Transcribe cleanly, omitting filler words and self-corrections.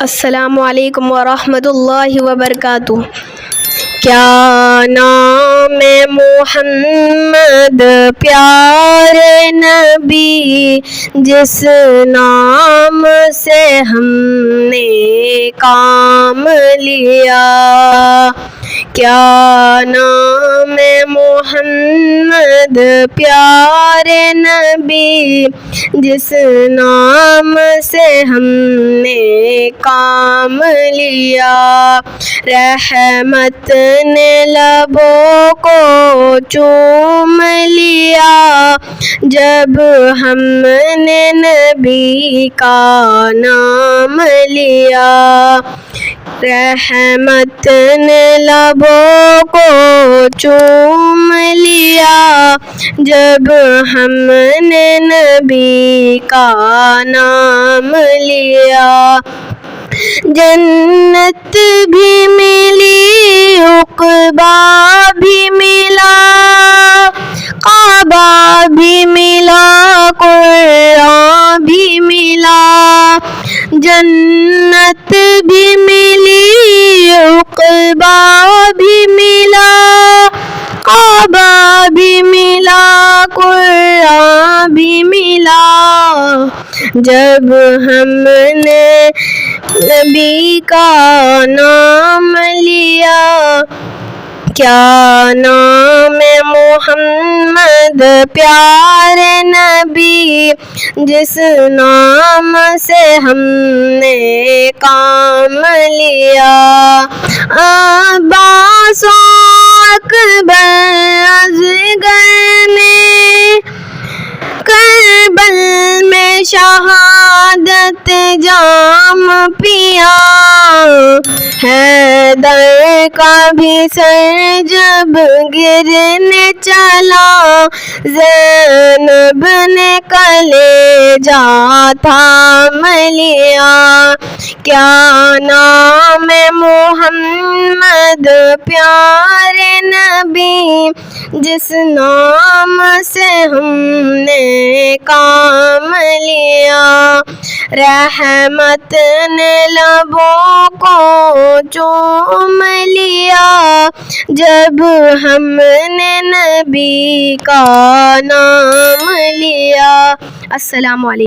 السلام علیکم ورحمۃ اللہ وبرکاتہ۔ کیا نام محمد پیارے نبی، جس نام سے ہم نے کام لیا۔ کیا نام محمد پیارے نبی، جس نام سے ہم نے کام لیا۔ رحمت نے لبوں کو چوم لیا، جب ہم نے نبی کا نام لیا۔ رحمت نے لبوں کو چوم لیا، جب ہم نے نبی کا نام لیا۔ جنت بھی ملی، عقبیٰ بھی ملا، کعبہ بھی ملا، قرآن بھی ملا۔ جنت بھی ملی، عقبیٰ بھی ملا، کعبہ بھی ملا، قرآن بھی ملا، جب ہم نے نبی کا نام لیا۔ کیا نام محمد پیارے نبی، جس نام سے ہم نے کام لیا۔ عباس و اکبر اصغر نے کربل میں شہادت جام پیا۔ حیدر کا بھی سر جب گرنے چلا، زینب نے کلیجہ تھام لیا۔ کیا نام محمد پیارے نبی، جس نام سے ہم نے کام لیا۔ رحمت نے لبوں کو چوم لیا، جب ہم نے نبی کا نام لیا۔ السلام علیکم۔